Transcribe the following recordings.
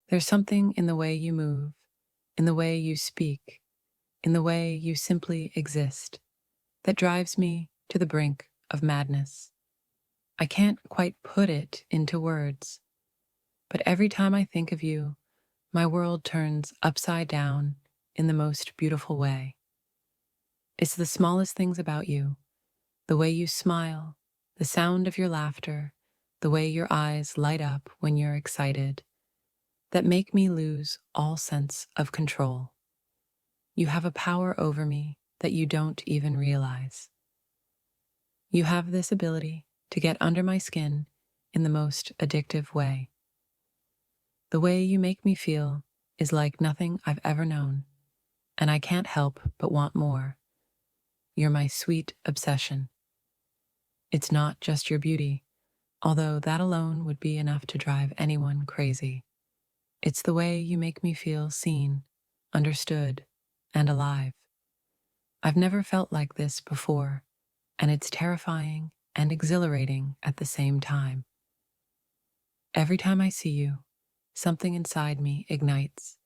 There's something in the way you move, in the way you speak, in the way you simply exist that drives me to the brink of madness. I can't quite put it into words, but every time I think of you, my world turns upside down in the most beautiful way. It's the smallest things about you, the way you smile, the sound of your laughter, the way your eyes light up when you're excited, that make me lose all sense of control. You have a power over me that you don't even realize. You have this ability to get under my skin in the most addictive way. The way you make me feel is like nothing I've ever known, and I can't help but want more. You're my sweet obsession. It's not just your beauty, although that alone would be enough to drive anyone crazy. It's the way you make me feel seen, understood, and alive. I've never felt like this before, and it's terrifying and exhilarating at the same time. Every time I see you, something inside me ignites.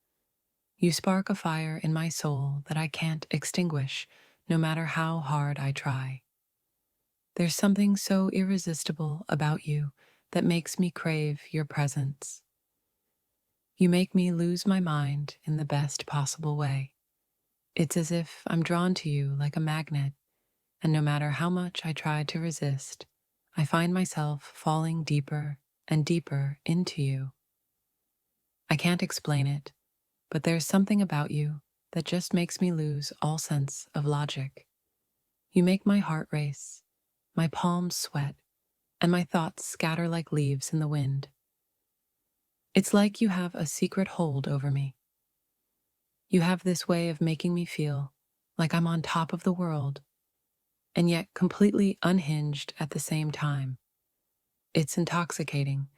You spark a fire in my soul that I can't extinguish, no matter how hard I try. There's something so irresistible about you that makes me crave your presence. You make me lose my mind in the best possible way. It's as if I'm drawn to you like a magnet, and no matter how much I try to resist, I find myself falling deeper and deeper into you. I can't explain it, but there's something about you that just makes me lose all sense of logic. You make my heart race, my palms sweat, and my thoughts scatter like leaves in the wind. It's like you have a secret hold over me. You have this way of making me feel like I'm on top of the world, and yet completely unhinged at the same time. It's intoxicating,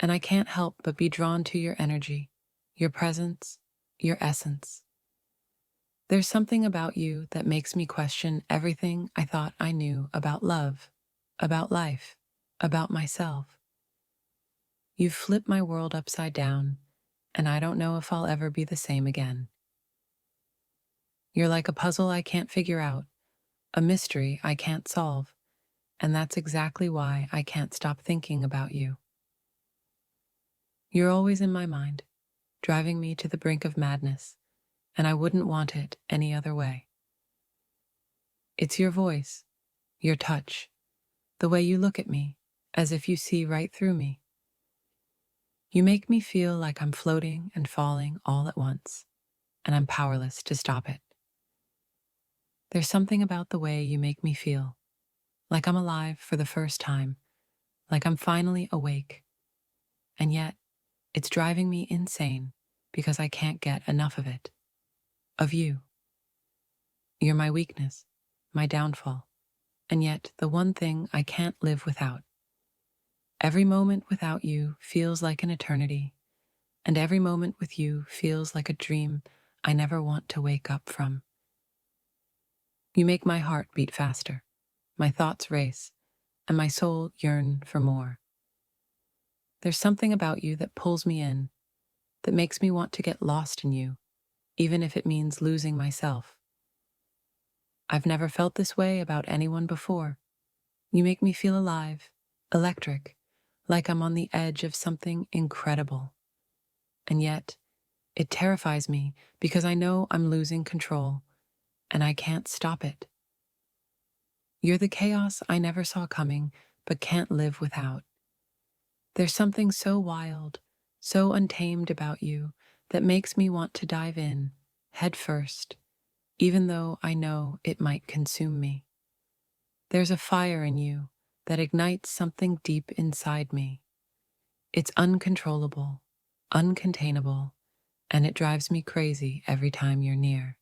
and I can't help but be drawn to your energy, your presence, your essence. There's something about you that makes me question everything I thought I knew about love, about life, about myself. You've flipped my world upside down, and I don't know if I'll ever be the same again. You're like a puzzle I can't figure out, a mystery I can't solve, and that's exactly why I can't stop thinking about you. You're always in my mind, driving me to the brink of madness, and I wouldn't want it any other way. It's your voice, your touch, the way you look at me, as if you see right through me. You make me feel like I'm floating and falling all at once, and I'm powerless to stop it. There's something about the way you make me feel, like I'm alive for the first time, like I'm finally awake, and yet it's driving me insane because I can't get enough of it, of you. You're my weakness, my downfall, and yet the one thing I can't live without. Every moment without you feels like an eternity, and every moment with you feels like a dream I never want to wake up from. You make my heart beat faster, my thoughts race, and my soul yearn for more. There's something about you that pulls me in, that makes me want to get lost in you, even if it means losing myself. I've never felt this way about anyone before. You make me feel alive, electric, like I'm on the edge of something incredible. And yet, it terrifies me because I know I'm losing control, and I can't stop it. You're the chaos I never saw coming, but can't live without. There's something so wild, so untamed about you that makes me want to dive in, head first, even though I know it might consume me. There's a fire in you that ignites something deep inside me. It's uncontrollable, uncontainable, and it drives me crazy every time you're near.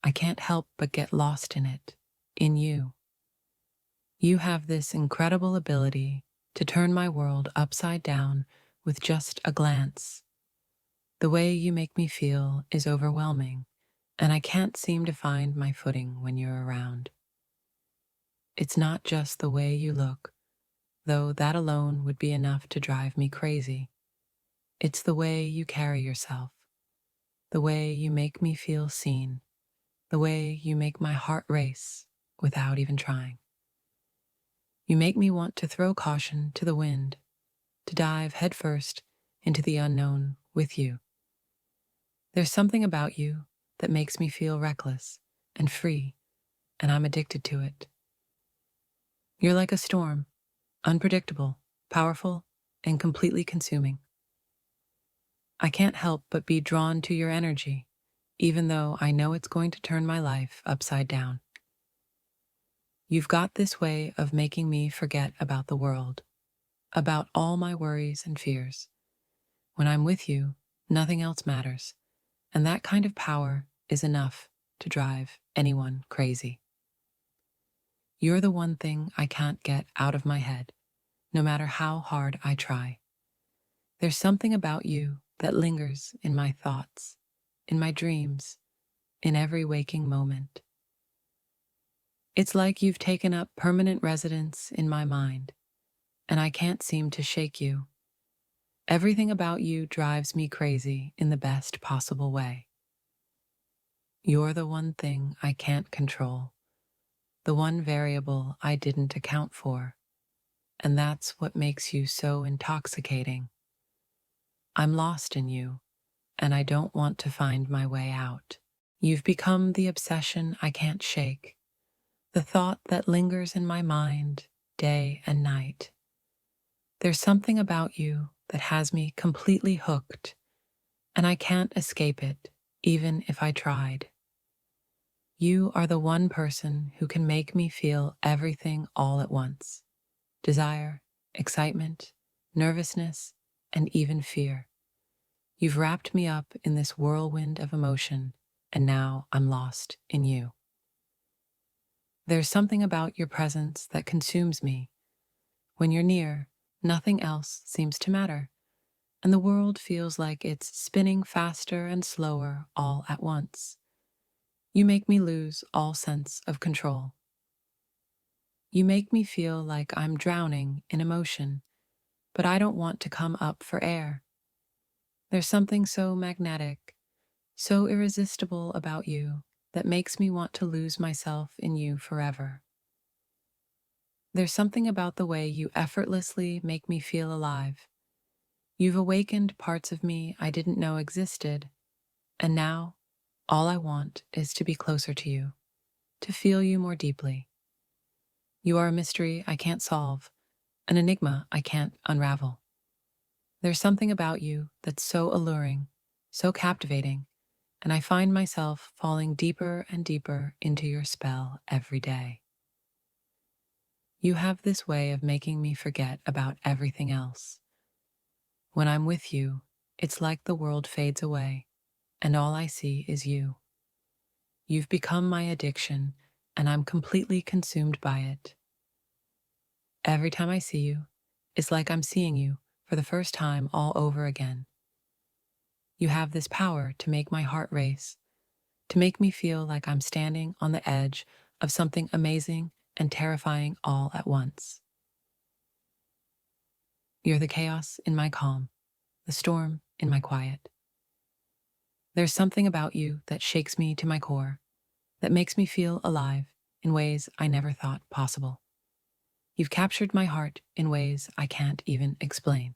I can't help but get lost in it, in you. You have this incredible ability to turn my world upside down with just a glance. The way you make me feel is overwhelming, and I can't seem to find my footing when you're around. It's not just the way you look, though that alone would be enough to drive me crazy. It's the way you carry yourself, the way you make me feel seen, the way you make my heart race without even trying. You make me want to throw caution to the wind, to dive headfirst into the unknown with you. There's something about you that makes me feel reckless and free, and I'm addicted to it. You're like a storm, unpredictable, powerful, and completely consuming. I can't help but be drawn to your energy, even though I know it's going to turn my life upside down. You've got this way of making me forget about the world, about all my worries and fears. When I'm with you, nothing else matters, and that kind of power is enough to drive anyone crazy. You're the one thing I can't get out of my head, no matter how hard I try. There's something about you that lingers in my thoughts, in my dreams, in every waking moment. It's like you've taken up permanent residence in my mind, and I can't seem to shake you. Everything about you drives me crazy in the best possible way. You're the one thing I can't control, the one variable I didn't account for, and that's what makes you so intoxicating. I'm lost in you, and I don't want to find my way out. You've become the obsession I can't shake, the thought that lingers in my mind day and night. There's something about you that has me completely hooked, and I can't escape it, even if I tried. You are the one person who can make me feel everything all at once: desire, excitement, nervousness, and even fear. You've wrapped me up in this whirlwind of emotion, and now I'm lost in you. There's something about your presence that consumes me. When you're near, nothing else seems to matter, and the world feels like it's spinning faster and slower all at once. You make me lose all sense of control. You make me feel like I'm drowning in emotion, but I don't want to come up for air. There's something so magnetic, so irresistible about you that makes me want to lose myself in you forever. There's something about the way you effortlessly make me feel alive. You've awakened parts of me I didn't know existed, and now all I want is to be closer to you, to feel you more deeply. You are a mystery I can't solve, an enigma I can't unravel. There's something about you that's so alluring, so captivating, and I find myself falling deeper and deeper into your spell every day. You have this way of making me forget about everything else. When I'm with you, it's like the world fades away, and all I see is you. You've become my addiction, and I'm completely consumed by it. Every time I see you, it's like I'm seeing you for the first time all over again. You have this power to make my heart race, to make me feel like I'm standing on the edge of something amazing and terrifying all at once. You're the chaos in my calm, the storm in my quiet. There's something about you that shakes me to my core, that makes me feel alive in ways I never thought possible. You've captured my heart in ways I can't even explain.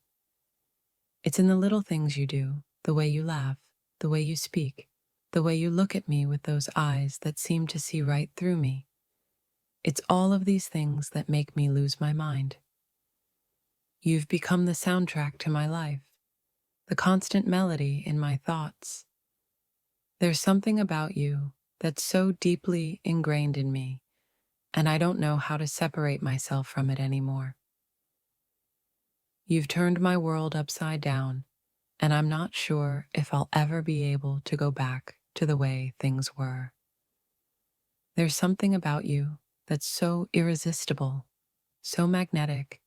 It's in the little things you do, the way you laugh, the way you speak, the way you look at me with those eyes that seem to see right through me. It's all of these things that make me lose my mind. You've become the soundtrack to my life, the constant melody in my thoughts. There's something about you that's so deeply ingrained in me, and I don't know how to separate myself from it anymore. You've turned my world upside down, and I'm not sure if I'll ever be able to go back to the way things were. There's something about you that's so irresistible, so magnetic,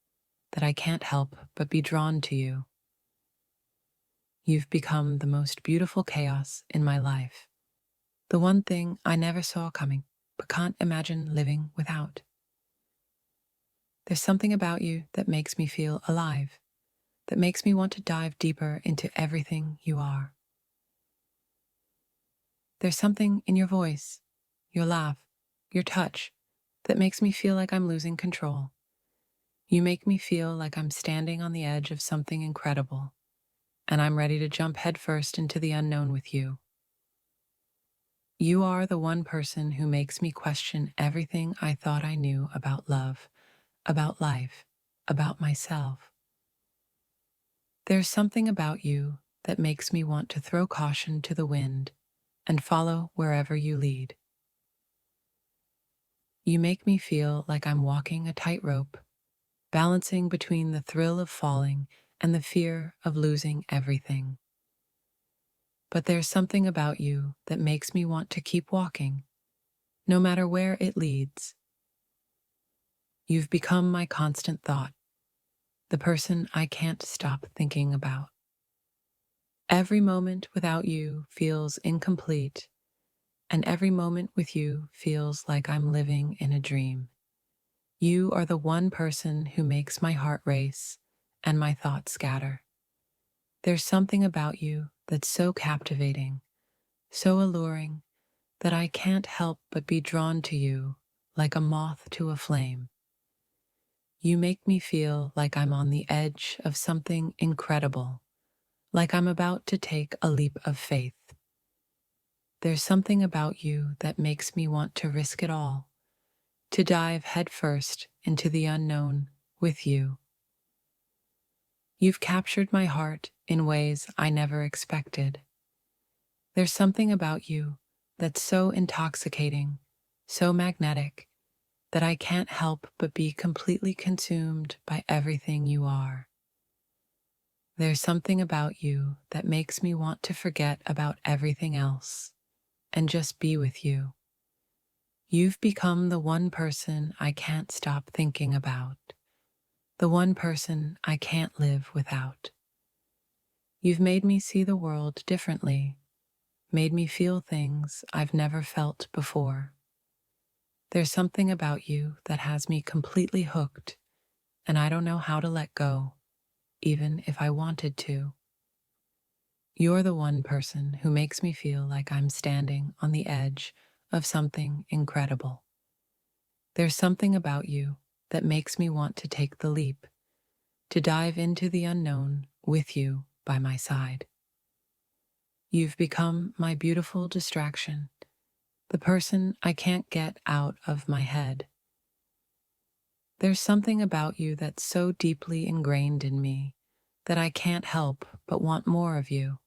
that I can't help but be drawn to you. You've become the most beautiful chaos in my life, the one thing I never saw coming, but can't imagine living without. There's something about you that makes me feel alive, that makes me want to dive deeper into everything you are. There's something in your voice, your laugh, your touch that makes me feel like I'm losing control. You make me feel like I'm standing on the edge of something incredible, and I'm ready to jump headfirst into the unknown with you. You are the one person who makes me question everything I thought I knew about love, about life, about myself. There's something about you that makes me want to throw caution to the wind and follow wherever you lead. You make me feel like I'm walking a tightrope, balancing between the thrill of falling and the fear of losing everything. But there's something about you that makes me want to keep walking, no matter where it leads. You've become my constant thought, the person I can't stop thinking about. Every moment without you feels incomplete, and every moment with you feels like I'm living in a dream. You are the one person who makes my heart race and my thoughts scatter. There's something about you that's so captivating, so alluring, that I can't help but be drawn to you like a moth to a flame. You make me feel like I'm on the edge of something incredible, like I'm about to take a leap of faith. There's something about you that makes me want to risk it all, to dive headfirst into the unknown with you. You've captured my heart in ways I never expected. There's something about you that's so intoxicating, so magnetic, that I can't help but be completely consumed by everything you are. There's something about you that makes me want to forget about everything else and just be with you. You've become the one person I can't stop thinking about, the one person I can't live without. You've made me see the world differently, made me feel things I've never felt before. There's something about you that has me completely hooked, and I don't know how to let go, even if I wanted to. You're the one person who makes me feel like I'm standing on the edge of something incredible. There's something about you that makes me want to take the leap, to dive into the unknown with you by my side. You've become my beautiful distraction, the person I can't get out of my head. There's something about you that's so deeply ingrained in me that I can't help but want more of you.